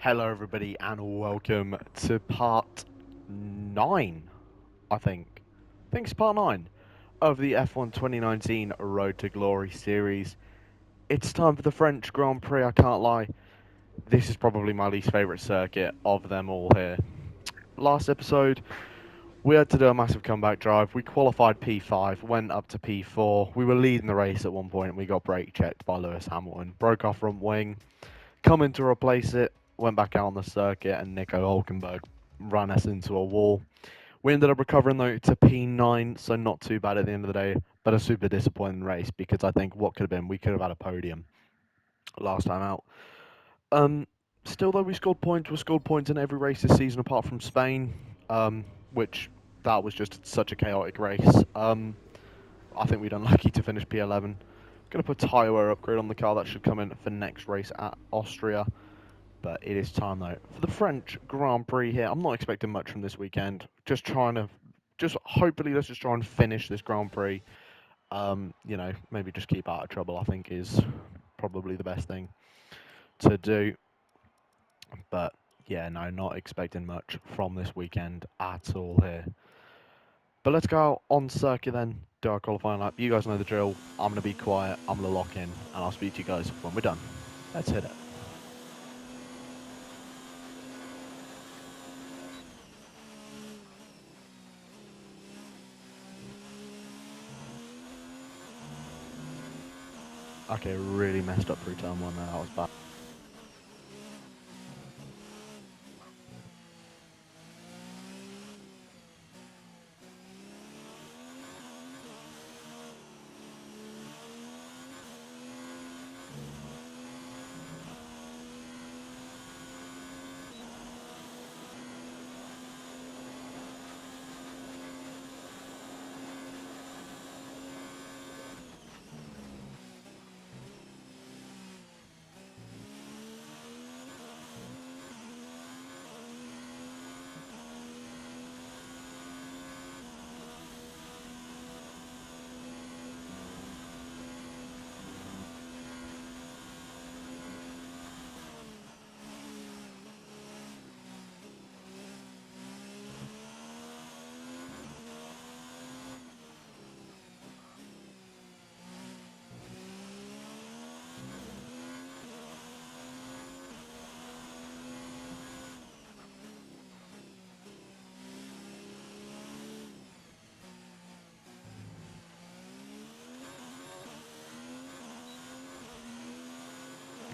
Hello, everybody, and welcome to part 9, I think. I think it's part 9 of the F1 2019 Road to Glory series. It's time for the French Grand Prix, I can't lie. This is probably my least favourite circuit of them all here. Last episode, we had to do a massive comeback drive. We qualified P5, went up to P4. We were leading the race at one point, and we got brake checked by Lewis Hamilton. Broke our front wing. Coming to replace it, went back out on the circuit, and Nico Hulkenberg ran us into a wall. We ended up recovering though to P9, so not too bad at the end of the day, but a super disappointing race because I think what could have been, we could have had a podium last time out. Um, Still though, we scored points in every race this season apart from Spain, which that was just such a chaotic race. I think we'd unlucky to finish P11. Going to put tyre wear upgrade on the car that should come in for next race at Austria. But it is time though for the French Grand Prix here. I'm not expecting much from this weekend. Just hopefully let's just try and finish this Grand Prix. Maybe just keep out of trouble. I think is probably the best thing to do. But yeah, no, not expecting much from this weekend at all here. But let's go out on circuit then. Do our qualifying lap. You guys know the drill. I'm gonna be quiet. I'm gonna lock in, and I'll speak to you guys when we're done. Let's hit it. Okay, really messed up through turn one there. That was bad.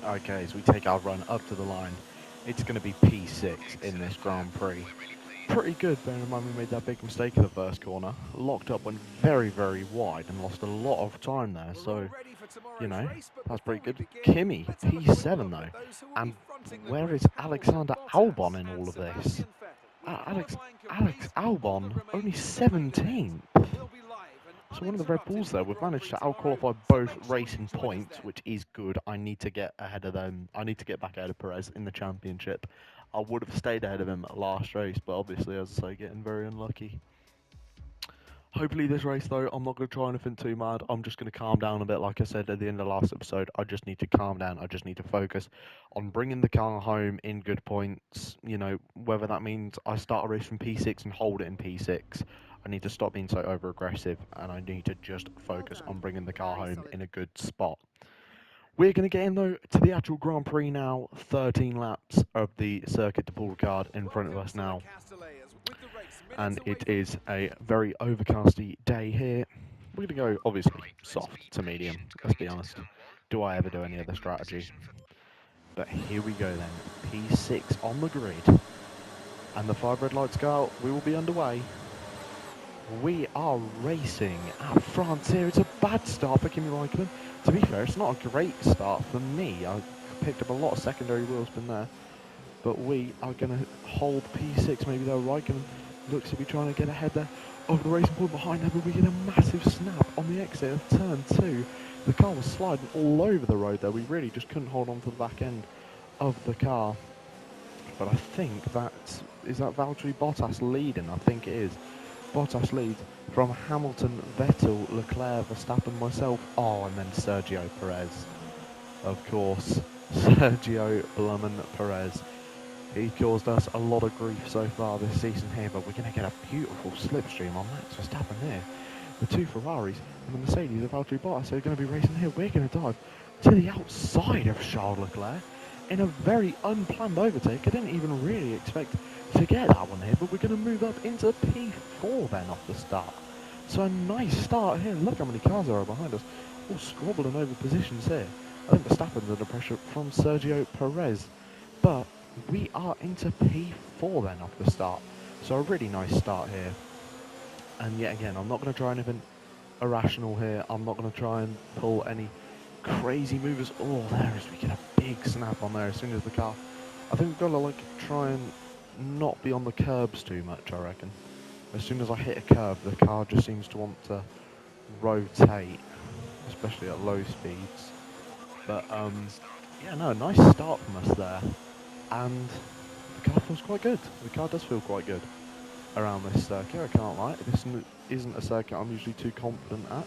Okay, as we take our run up to the line, it's going to be P6 in this Grand Prix. Pretty good, bearing in mind we made that big mistake in the first corner. Locked up, went very, very wide and lost a lot of time there. So, that's pretty good. Kimi, P7 though. And where is Alexander Albon in all of this? Alex Albon, only 17th. So one of the Red Bulls there, we've managed to out-qualify both racing points, which is good. I need to get ahead of them. I need to get back ahead of Perez in the championship. I would have stayed ahead of him last race, but obviously, as I say, getting very unlucky. Hopefully this race, though, I'm not going to try anything too mad. I'm just going to calm down a bit. Like I said at the end of the last episode, I just need to calm down. I just need to focus on bringing the car home in good points. Whether that means I start a race from P6 and hold it in P6. I need to stop being so over-aggressive, and I need to just focus on bringing the car home in a good spot. We're going to get in, though, to the actual Grand Prix now. 13 laps of the Circuit de Paul Ricard in front of us now. And it is a very overcasty day here. We're going to go, obviously, soft to medium, let's be honest. Do I ever do any other strategy? But here we go then. P6 on the grid. And the 5 red lights go out. We will be underway. We are racing at France here. It's a bad start for Kimi Raikkonen. To be fair, it's not a great start for me. I picked up a lot of secondary wheel spin there. But we are going to hold P6. Maybe they're Raikkonen looks to be trying to get ahead there of the racing point behind her, but we get a massive snap on the exit of turn 2. The car was sliding all over the road there. We really just couldn't hold on to the back end of the car. But I think is that Valtteri Bottas leading? I think it is. Bottas leads from Hamilton, Vettel, Leclerc, Verstappen, myself. Oh, and then Sergio Perez. Of course, Sergio Blumen Perez He's caused us a lot of grief so far this season here, but we're going to get a beautiful slipstream on Max Verstappen here. The two Ferraris and the Mercedes of Valtteri Bottas are going to be racing here. We're going to dive to the outside of Charles Leclerc in a very unplanned overtake. I didn't even really expect to get that one here, but we're going to move up into P4 then off the start. So a nice start here. Look how many cars there are behind us, all squabbling over positions here. I think Verstappen's under pressure from Sergio Perez, but we are into P4 then off the start. So a really nice start here. And yet again, I'm not going to try anything irrational here. I'm not going to try and pull any crazy movers. Oh, there is. We get a big snap on there as soon as the car. I think we've got to like try and not be on the curbs too much, I reckon. As soon as I hit a curb, the car just seems to want to rotate, especially at low speeds. But yeah, no, nice start from us there. And the car feels quite good. The car does feel quite good around this circuit, I can't lie. This isn't a circuit I'm usually too confident at.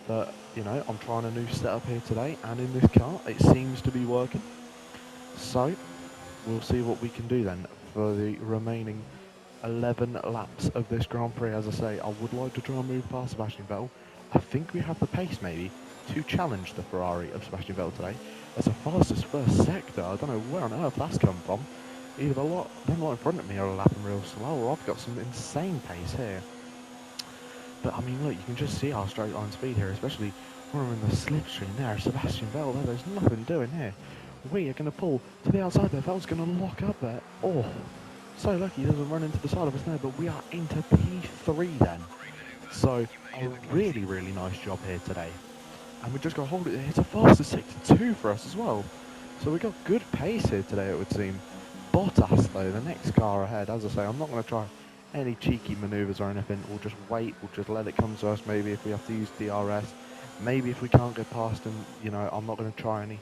But, you know, I'm trying a new setup here today, and in this car, it seems to be working. So, we'll see what we can do then for the remaining 11 laps of this Grand Prix. As I say, I would like to try and move past Sebastian Vettel. I think we have the pace, maybe, to challenge the Ferrari of Sebastian Vettel today. That's the fastest first sector. I don't know where on earth that's come from. Either them lot in front of me are lapping real slow, or I've got some insane pace here. But I mean, look, you can just see our straight line speed here, especially when we're in the slipstream there. Sebastian Vettel, there's nothing doing here. We are going to pull to the outside there. Vettel's going to lock up there. Oh, so lucky he doesn't run into the side of us there, but we are into P3 then. So a really, really nice job here today. And we just got to hold it. It's a fastest sector 2 for us as well. So we got good pace here today, it would seem. Bottas, though, the next car ahead. As I say, I'm not going to try any cheeky manoeuvres or anything. We'll just wait. We'll just let it come to us. Maybe if we have to use DRS. Maybe if we can't get past him, you know, I'm not going to try any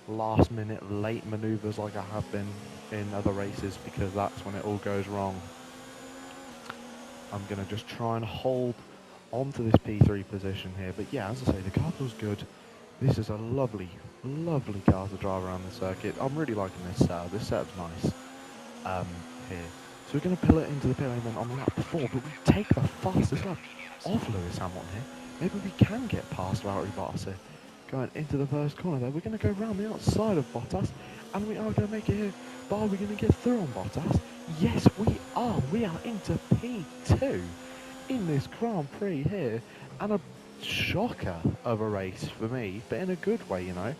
last-minute late manoeuvres like I have been in other races, because that's when it all goes wrong. I'm going to just try and hold onto this P3 position here. But yeah, as I say, the car feels good. This is a lovely, lovely car to drive around the circuit. I'm really liking this setup. This setup's nice here. So we're going to pull it into the pit lane then on lap 4, but we take the fastest lap of Lewis Hamilton here. Maybe we can get past Valtteri Bottas here. Going into the first corner there, we're going to go around the outside of Bottas, and we are going to make it here. But are we going to get through on Bottas? Yes, we are. We are into P2 in this Grand Prix here, and a shocker of a race for me, but in a good way, you know.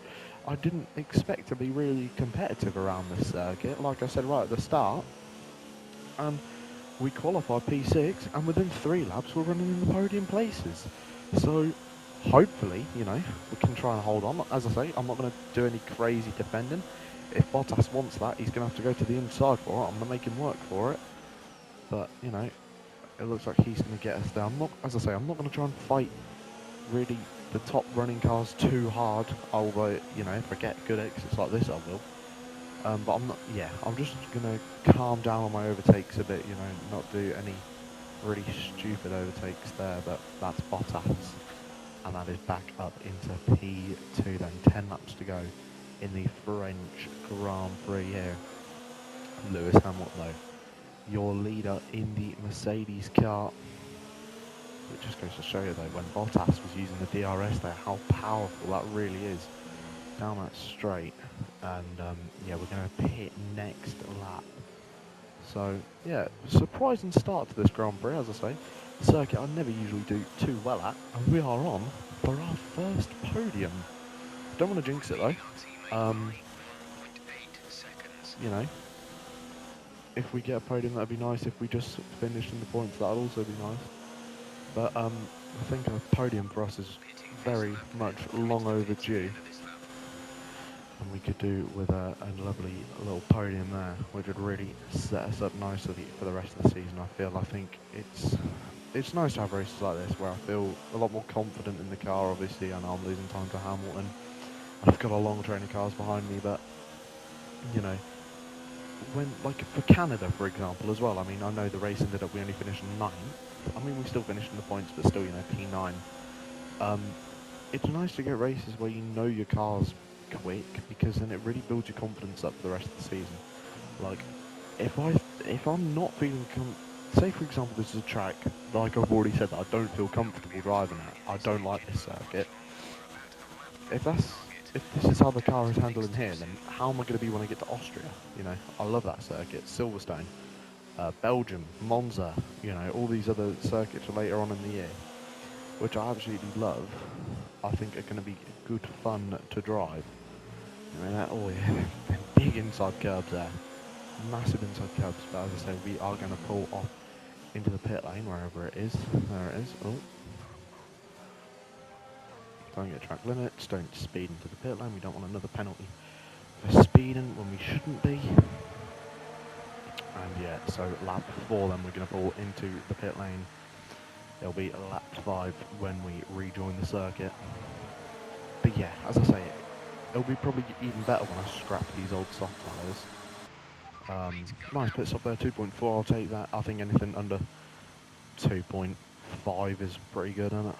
I didn't expect to be really competitive around this circuit, like I said right at the start. And we qualified P6, and within 3 laps we're running in the podium places. So hopefully, you know, we can try and hold on. As I say, I'm not going to do any crazy defending. If Bottas wants that, he's going to have to go to the inside for it. I'm going to make him work for it. But, you know, it looks like he's going to get us there. As I say, I'm not going to try and fight really the top running cars too hard, although, you know, if I get good exits like this, I will. But I'm not, yeah, I'm just going to calm down on my overtakes a bit, you know, not do any really stupid overtakes there, but that's Bottas. And that is back up into P2 then, 10 laps to go in the French Grand Prix here. Lewis Hamilton, though, your leader in the Mercedes car. It just goes to show you, though, when Bottas was using the DRS there, how powerful that really is. Down that straight, and yeah, we're going to pit next lap. So yeah, surprising start to this Grand Prix, as I say. Circuit I never usually do too well at, and we are on for our first podium. Don't want to jinx it though. You know, if we get a podium, that'd be nice. If we just finished in the points, that'd also be nice. But I think a podium for us is very much long overdue. And we could do with a lovely little podium there, which would really set us up nicely for the rest of the season. I think it's nice to have races like this where I feel a lot more confident in the car. Obviously, I know I'm losing time to Hamilton. I've got a long train of cars behind me, but you know, when like for Canada, for example, as well. I mean, I know the race ended up we only finished 9th. I mean, we still finished in the points, but still, you know, P9. It's nice to get races where you know your car's quick, because then it really builds your confidence up for the rest of the season. Like, if I'm not feeling say for example this is a track, like I've already said, that I don't feel comfortable driving at. I don't like this circuit. If this is how the car is handling here, then how am I going to be when I get to Austria? You know, I love that circuit. Silverstone, Belgium, Monza. You know, all these other circuits later on in the year, which I absolutely love. I think are going to be good fun to drive. I mean, oh yeah, them big inside curbs there, massive inside curbs. But as I say, we are going to pull off into the pit lane wherever it is. There it is. Oh, don't get track limits. Don't speed into the pit lane. We don't want another penalty for speeding when we shouldn't be. And yeah, so lap 4 then we're going to pull into the pit lane. It'll be lap 5 when we rejoin the circuit. But yeah, as I say, it'll be probably even better when I scrap these old soft tyres. Nice pit stop there, 2.4, I'll take that. I think anything under 2.5 is pretty good, isn't it?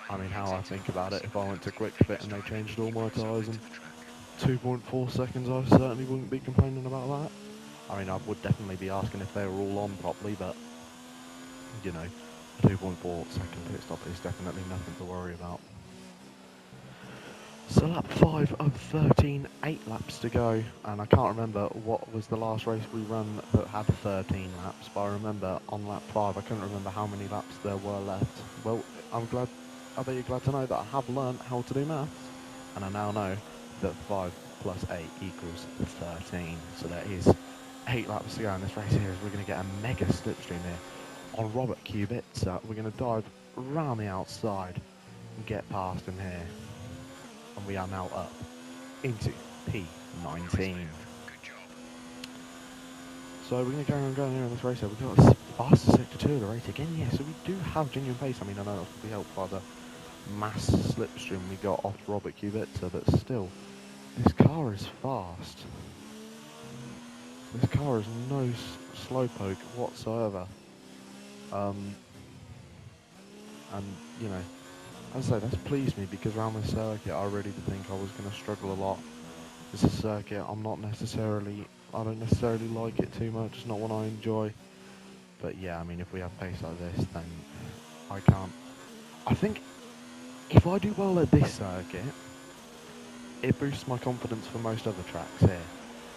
I mean, how I think about it, if I went to Quick Fit and they changed all my tyres in 2.4 seconds, I certainly wouldn't be complaining about that. I mean, I would definitely be asking if they were all on properly, but, you know, a 2.4 second pit stop is definitely nothing to worry about. So lap 5 of 13, 8 laps to go, and I can't remember what was the last race we ran that had 13 laps, but I remember on lap 5, I couldn't remember how many laps there were left. Well, I bet you're glad to know that I have learned how to do maths, and I now know that 5 plus 8 equals 13, so there is 8 laps to go in this race here, as we're going to get a mega slipstream here on Robert Kubica. We're going to dive round the outside and get past him here. And we are now up into P19. So we're going to carry on going here in this race. We've got the fastest sector 2 of the race again. Yeah, so we do have genuine pace. I mean, I know that's probably helped by the mass slipstream we got off Robert Kubica, but still, this car is fast. This car is no slowpoke whatsoever. And, you know, as I say, that's pleased me because around this circuit I really did think I was going to struggle a lot. It's a circuit I don't necessarily like it too much, it's not one I enjoy. But yeah, I mean, if we have pace like this, then I think if I do well at this circuit, it boosts my confidence for most other tracks here,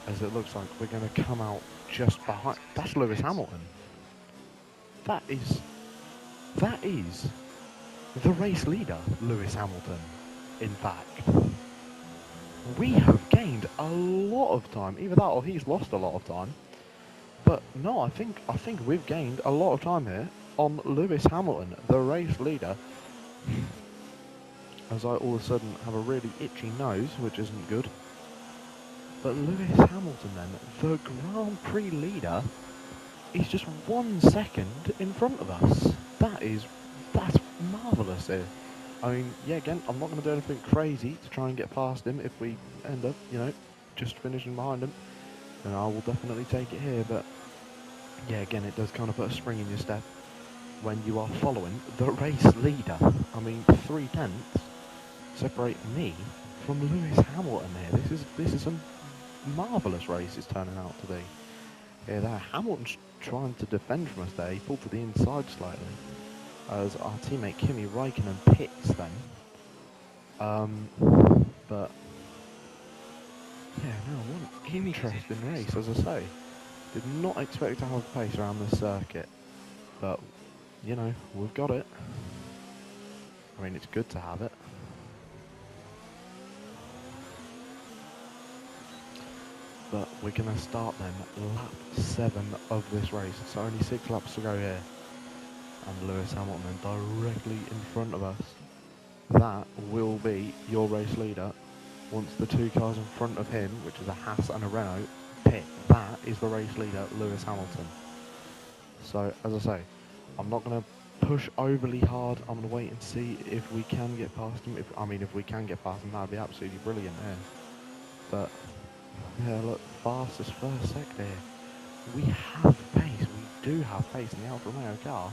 as it looks like we're going to come out just behind. That's Lewis Hamilton. That is the race leader, Lewis Hamilton, in fact. We have gained a lot of time. Either that or he's lost a lot of time. But no, I think we've gained a lot of time here on Lewis Hamilton, the race leader. As I all of a sudden have a really itchy nose, which isn't good. But Lewis Hamilton then, the Grand Prix leader, is just 1 second in front of us. That's marvellous here. I mean, yeah, again, I'm not going to do anything crazy to try and get past him if we end up, you know, just finishing behind him. And I will definitely take it here, but yeah, again, it does kind of put a spring in your step when you are following the race leader. I mean, 3/10 separate me from Lewis Hamilton here. This is a marvellous race it's turning out to be. Yeah, there, Hamilton's trying to defend from us there. He pulled to the inside slightly as our teammate Kimi Raikkonen pits then. But yeah, no, what an interesting race, as I say. Did not expect to have pace around this circuit, but you know, we've got it. I mean, it's good to have it. But we're going to start then lap 7 of this race. So only 6 laps to go here. And Lewis Hamilton directly in front of us. That will be your race leader once the 2 cars in front of him, which is a Haas and a Renault, pit. That is the race leader, Lewis Hamilton. So, as I say, I'm not going to push overly hard. I'm going to wait and see if we can get past him. If we can get past him, that would be absolutely brilliant here. But yeah, look, fastest first sector here. We have pace. We do have pace in the Alfa Romeo car.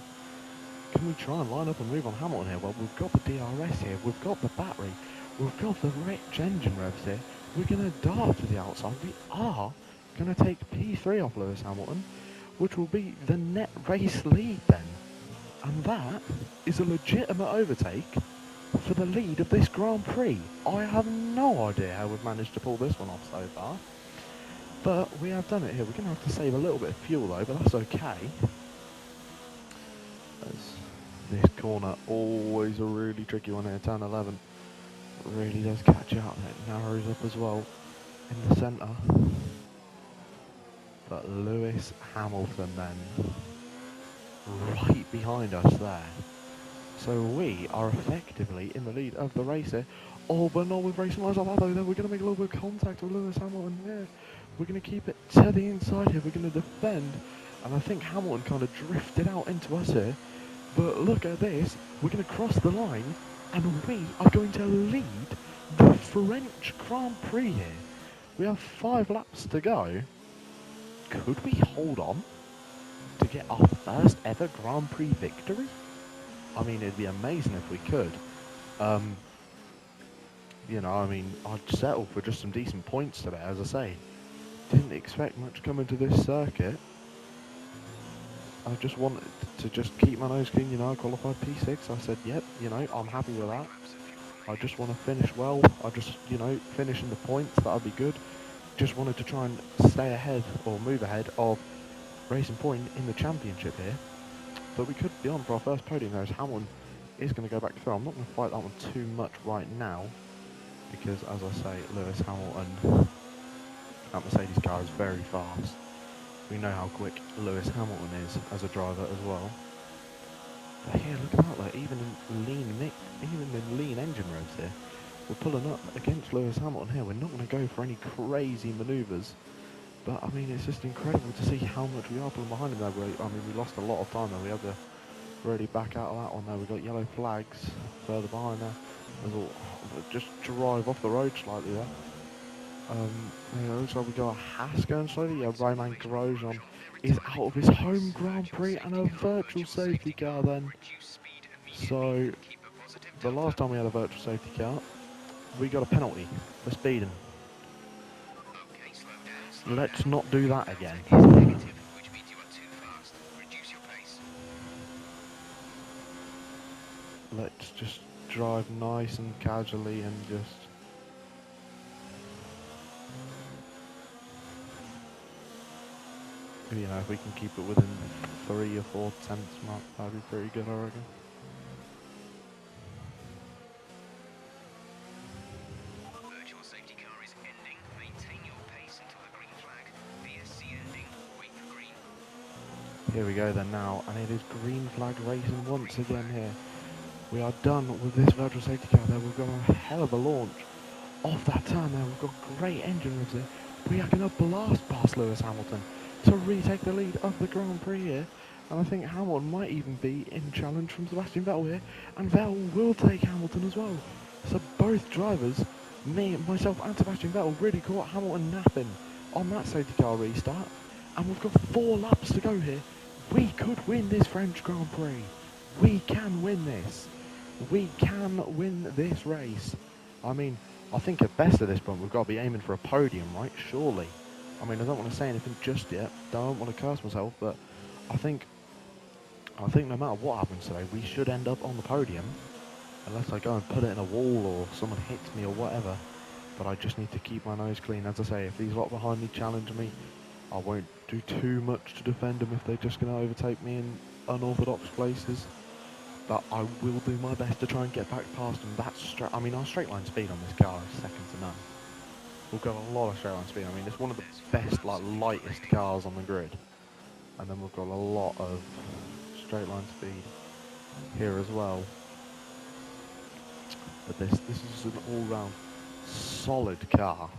Can we try and line up and move on Hamilton here? Well, we've got the DRS here. We've got the battery. We've got the rich engine revs here. we're going to dart to the outside. We are going to take P3 off Lewis Hamilton, which will be the net race lead then. And that is a legitimate overtake for the lead of this Grand Prix. I have no idea how we've managed to pull this one off so far. But we have done it here. We're going to have to save a little bit of fuel though, but that's okay. This corner, always a really tricky one here, turn 11. Really does catch you out, and it narrows up as well in the centre. But Lewis Hamilton then, right behind us there. So we are effectively in the lead of the race here. Oh, but not with racing lines like that though. We're going to make a little bit of contact with Lewis Hamilton here. We're going to keep it to the inside here. We're going to defend. And I think Hamilton kind of drifted out into us here. But look at this. We're going to cross the line. And we are going to lead the French Grand Prix here. We have 5 laps to go. Could we hold on to get our first ever Grand Prix victory? I mean, it'd be amazing if we could. You know, I mean, I'd settle for just some decent points today, as I say. Didn't expect much coming to this circuit. I just wanted to just keep my nose clean, you know, I qualified P6. I said, yep, you know, I'm happy with that. I just want to finish well. I just, you know, finish in the points, that'd be good. Just wanted to try and stay ahead, or move ahead of Racing Point in the championship here. But we could be on for our first podium there, as Hamilton is going to go back through. I'm not going to fight that one too much right now, because as I say, Lewis Hamilton, that Mercedes car is very fast. We know how quick Lewis Hamilton is as a driver as well. But here, look at that, like, even in lean engine revs here, we're pulling up against Lewis Hamilton here. We're not going to go for any crazy manoeuvres. But, I mean, it's just incredible to see how much we are pulling behind him there. I mean, we lost a lot of time there. We had to really back out of that one there. We got yellow flags further behind there. Just drive off the road slightly there. You know, looks like we got a Haas going slowly. Yeah, Romain Grosjean is out of his home Grand Prix and a virtual safety car then. So, the last time we had a virtual safety car, we got a penalty for speeding. Let's not do that again. Let's just drive nice and casually and just... You know, if we can keep it within 3 or 4 tenths mark, that'd be pretty good, I reckon. Virtual safety car is ending. Maintain your pace until the green flag. VSC ending. Wait for green. Here we go then now, and it is green flag racing once again here. We are done with this virtual safety car there. We've got a hell of a launch off that turn there. We've got great engine revs there. We are going to blast past Lewis Hamilton to retake the lead of the Grand Prix here. And I think Hamilton might even be in challenge from Sebastian Vettel here. And Vettel will take Hamilton as well. So both drivers, myself and Sebastian Vettel, really caught Hamilton napping on that safety car restart. And we've got 4 laps to go here. We could win this French Grand Prix. We can win this. We can win this race. I mean, I think at best at this point we've got to be aiming for a podium, right? Surely. I mean, I don't want to say anything just yet. Don't want to curse myself, but I think no matter what happens today, we should end up on the podium. Unless I go and put it in a wall or someone hits me or whatever. But I just need to keep my nose clean. As I say, if these lot behind me challenge me, I won't do too much to defend them if they're just going to overtake me in unorthodox places. But I will do my best to try and get back past them. I mean, our straight line speed on this car is second to none. We've got a lot of straight line speed. I mean, it's one of the best, like, lightest cars on the grid. And then we've got a lot of straight line speed here as well. But this is an all-round solid car.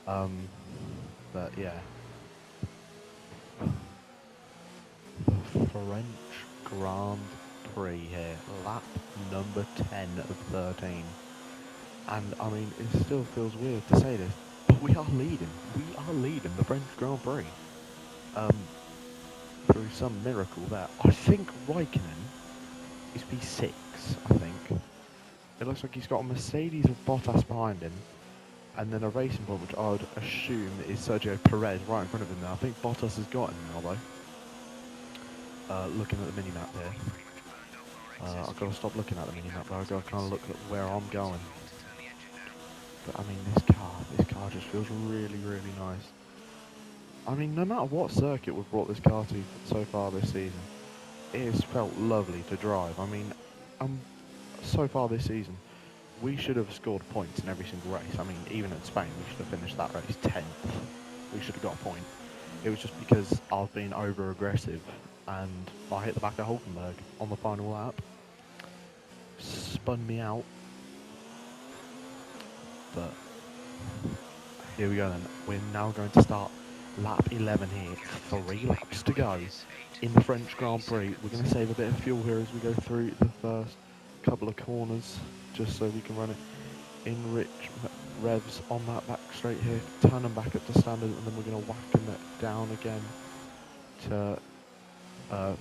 But yeah, the French Grand Prix here, lap number 10 of 13. And I mean, it still feels weird to say this, but we are leading. We are leading the French Grand Prix. Through some miracle there. I think Raikkonen is P6, I think. It looks like he's got a Mercedes with Bottas behind him. and then a racing point, which I would assume is Sergio Perez right in front of him now. I think Bottas has got him now, though. Looking at the mini-map here. I've got to stop looking at the mini-map, though. I've got to kind of look at where I'm going. But, I mean, this car just feels really, really nice. I mean, no matter what circuit we've brought this car to so far this season, it has felt lovely to drive. I mean, so far this season, we should have scored points in every single race. I mean, even in Spain, we should have finished that race 10th. We should have got a point. It was just because I've been over-aggressive and I hit the back of Hulkenberg on the final lap. Spun me out. But here we go then. We're now going to start lap 11 here. 3 laps to go in the French Grand Prix. We're going to save a bit of fuel here as we go through the first couple of corners, just so we can run it in rich revs on that back straight here. Turn them back up to standard, and then we're going to whack them down again to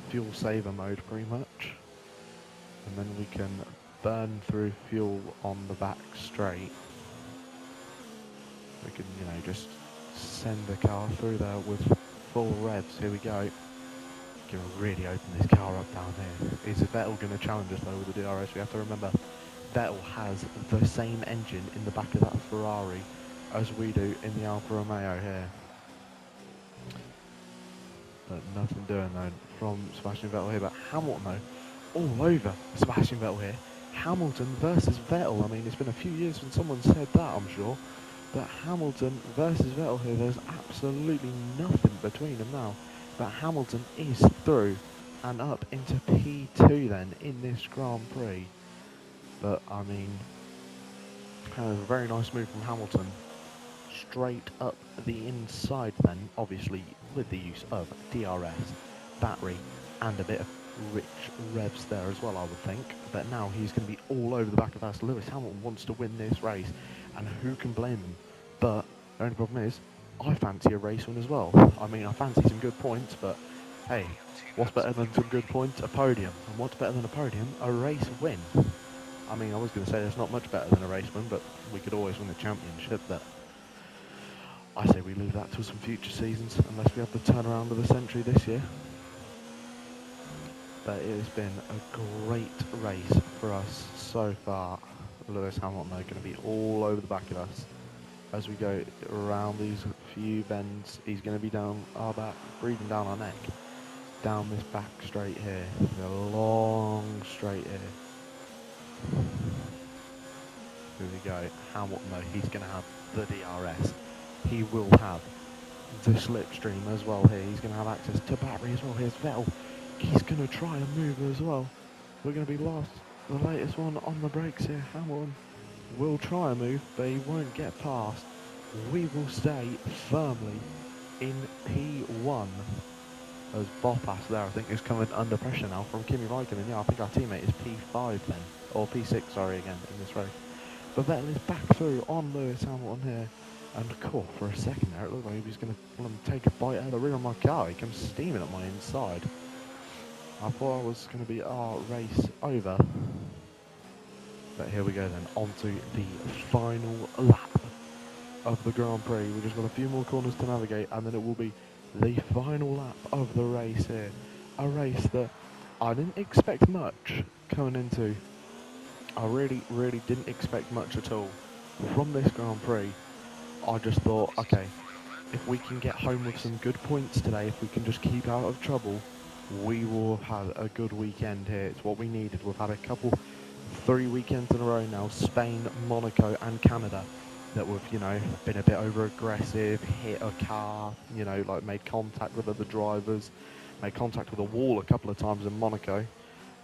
fuel saver mode pretty much. And then we can burn through fuel on the back straight. We can, you know, just send the car through there with full revs. Here we go. Going to really open this car up down here. Is Vettel going to challenge us though with the DRS? We have to remember Vettel has the same engine in the back of that Ferrari as we do in the Alfa Romeo here. But nothing doing though from Sebastian Vettel here. But Hamilton though, all over Sebastian Vettel here. Hamilton versus Vettel. I mean, it's been a few years since someone said that, I'm sure. But Hamilton versus Vettel here, there's absolutely nothing between them now. But Hamilton is through and up into P2 then in this Grand Prix. But, I mean, kind of a very nice move from Hamilton. Straight up the inside then, obviously with the use of DRS, battery, and a bit of rich revs there as well, I would think. But now he's going to be all over the back of us. Lewis Hamilton wants to win this race, and who can blame him? But the only problem is, I fancy a race win as well. I mean, I fancy some good points, but hey, what's better than some good points? A podium. And what's better than a podium? A race win. I mean, I was going to say there's not much better than a race win, but we could always win the championship. But I say we leave that to some future seasons, unless we have the turnaround of the century this year. But it has been a great race for us so far. Lewis Hamilton are going to be all over the back of us as we go around these few bends. He's going to be down our back, breathing down our neck, down this back straight here, a long straight here. Here we go. Hamilton though, he's going to have the DRS. He will have the slipstream as well here. He's going to have access to battery as well. Here's Vettel. He's going to try and move as well. We're going to be last, the latest one on the brakes here. Hamilton will try and move, but he won't get past. We will stay firmly in P1 as Bottas there, I think, is coming under pressure now from Kimi Raikkonen. Yeah, I think our teammate is P5 then, or P6, sorry, again, in this race. But Vettel is back through on Lewis Hamilton here. And cool, for a second there, it looked like he was going to take a bite out of the rear of my car. He comes steaming at my inside. I thought I was going to be our race over. But here we go then, onto the final lap of the Grand Prix. We've just got a few more corners to navigate, and then it will be the final lap of the race here. A race that I didn't expect much coming into. I really didn't expect much at all from this Grand Prix. I just thought, okay, if we can get home with some good points today, if we can just keep out of trouble, we will have a good weekend here. It's what we needed. We've had a couple, 3 weekends in a row now, Spain, Monaco and Canada, that we've, you know, been a bit over aggressive, hit a car, you know, like made contact with other drivers, made contact with a wall a couple of times in Monaco,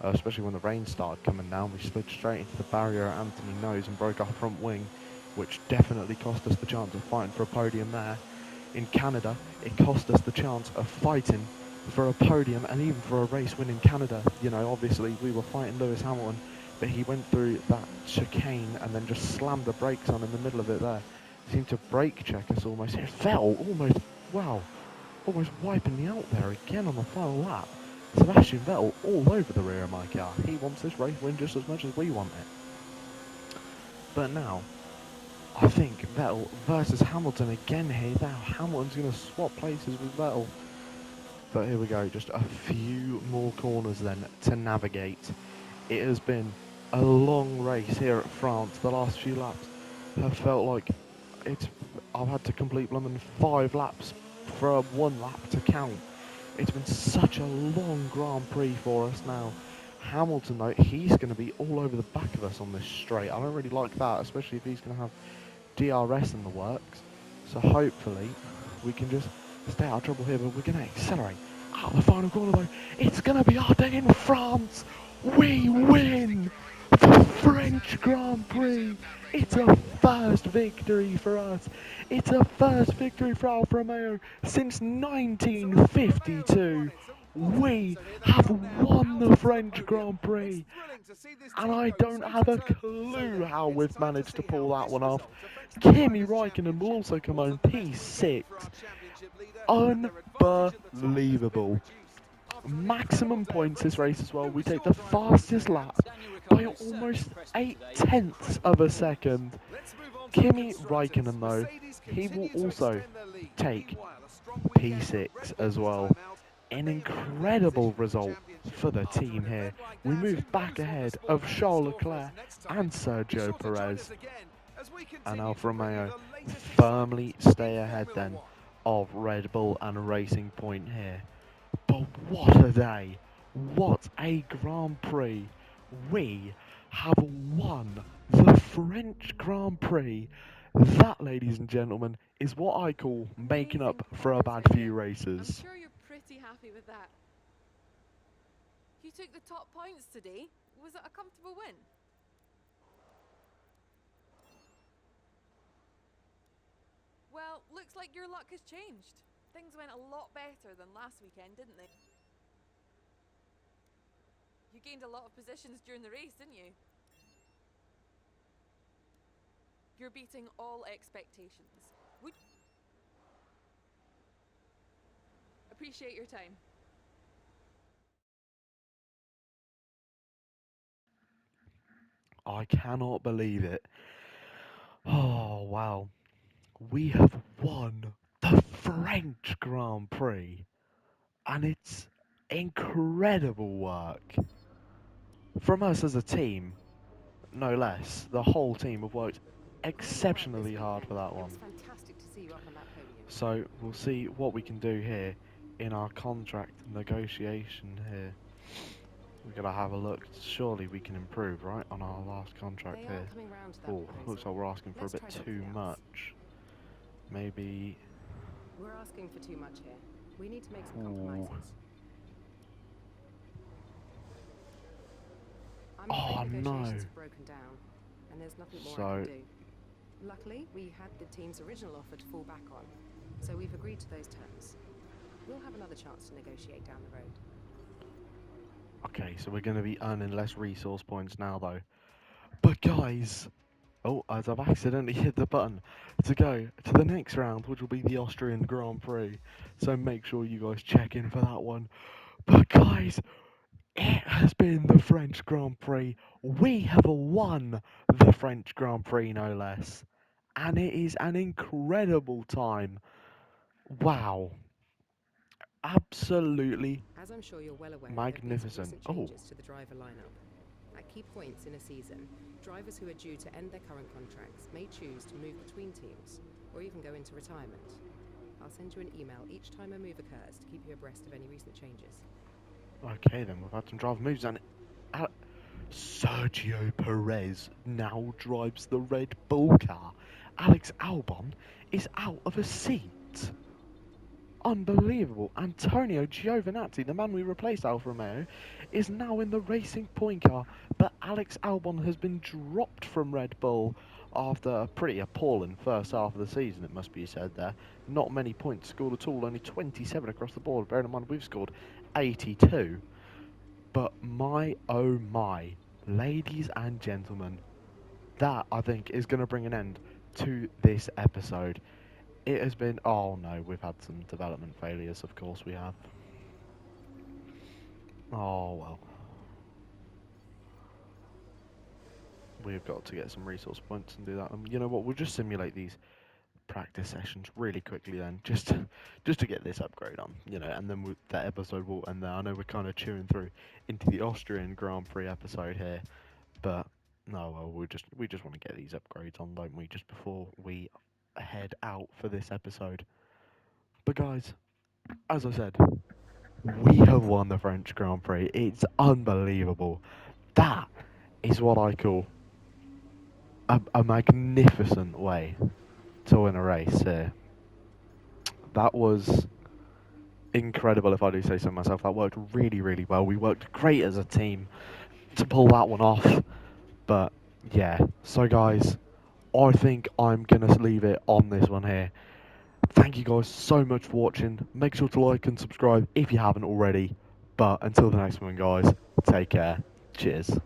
especially when the rain started coming down. We slid straight into the barrier at Anthony Nose and broke our front wing, which definitely cost us the chance of fighting for a podium there. In Canada, it cost us the chance of fighting for a podium and even for a race win in Canada. You know, obviously we were fighting Lewis Hamilton, but he went through that chicane and then just slammed the brakes on in the middle of it there. Seemed to brake check us almost. It fell almost, wow, almost wiping me out there again on the final lap. Sebastian Vettel all over the rear of my car. He wants this race win just as much as we want it. But now, I think Vettel versus Hamilton again here. Now Hamilton's going to swap places with Vettel. But here we go, just a few more corners then to navigate. It has been a long race here at France. The last few laps have felt like I've had to complete them in 5 laps for 1 lap to count. It's been such a long Grand Prix for us now. Hamilton though, he's going to be all over the back of us on this straight. I don't really like that, especially if he's going to have DRS in the works. So hopefully we can just stay out of trouble here, but we're going to accelerate out the final corner though. It's going to be our day in France. We win the French Grand Prix. It's a first victory for us. It's a first victory for Alfa Romeo since 1952. We have won the French Grand Prix, and I don't have a clue how we've managed to pull that one off. Kimi Räikkönen will also come on P6. Unbelievable. Maximum points this race as well. We take the fastest lap by almost 8/10 of a second. Kimi Räikkönen though, he will also take P6 as well. An incredible result for the team here. We move back ahead of Charles Leclerc and Sergio Perez, and Alfa Romeo firmly stay ahead then of Red Bull and Racing Point here. But what a day! What a Grand Prix! We have won the French Grand Prix. That, ladies and gentlemen, is what I call making up for a bad few races. I'm sure you're pretty happy with that. You took the top points today. Was it a comfortable win? Well, looks like your luck has changed. Things went a lot better than last weekend, didn't they? You gained a lot of positions during the race, didn't you? You're beating all expectations. Would appreciate your time. I cannot believe it. Oh, wow. We have won the French Grand Prix. And it's incredible work from us as a team, no less. The whole team have worked exceptionally hard for that one. So we'll see what we can do here in our contract negotiation here. We're gonna have a look. Surely we can improve, right, on our last contract here. Oh, looks like we're asking for a bit too much. Maybe. We're asking for too much here. We need to make some compromises. I'm afraid negotiations have broken down, and there's nothing more I can do. Luckily, we had the team's original offer to fall back on, so we've agreed to those terms. We'll have another chance to negotiate down the road. Okay, so we're going to be earning less resource points now, though. But guys, oh, as I've accidentally hit the button to go to the next round, which will be the Austrian Grand Prix. So make sure you guys check in for that one. But guys, it has been the French Grand Prix. We have won the French Grand Prix, no less. And it is an incredible time. Wow. Absolutely As I'm sure you're well aware, magnificent. There have been some recent changes to the driver lineup. At key points in a season, drivers who are due to end their current contracts may choose to move between teams or even go into retirement. I'll send you an email each time a move occurs to keep you abreast of any recent changes. Okay then, we've had some driver moves and Sergio Perez now drives the Red Bull car. Alex Albon is out of a seat. Unbelievable. Antonio Giovinazzi, the man we replaced Alfa Romeo, is now in the Racing Point car, but Alex Albon has been dropped from Red Bull after a pretty appalling first half of the season, it must be said there. Not many points scored at all, only 27 across the board, bearing in mind we've scored 82. But my oh my, ladies and gentlemen, that I think is going to bring an end to this episode. It has been, oh no, we've had some development failures, of course we have. Oh well. we've got to get some resource points and do that. And you know what? We'll just simulate these practice sessions really quickly then, just to get this upgrade on, you know, and then that episode will end there. I know we're kind of chewing through into the Austrian Grand Prix episode here, but no, well, we just want to get these upgrades on, don't we, just before we head out for this episode. But guys, as I said, we have won the French Grand Prix. It's unbelievable. That is what I call a magnificent way to win a race here. That was incredible, if I do say so myself. That worked really, really well. We worked great as a team to pull that one off. But yeah, so guys, I think I'm going to leave it on this one here. Thank you guys so much for watching. Make sure to like and subscribe if you haven't already. But until the next one, guys, take care. Cheers.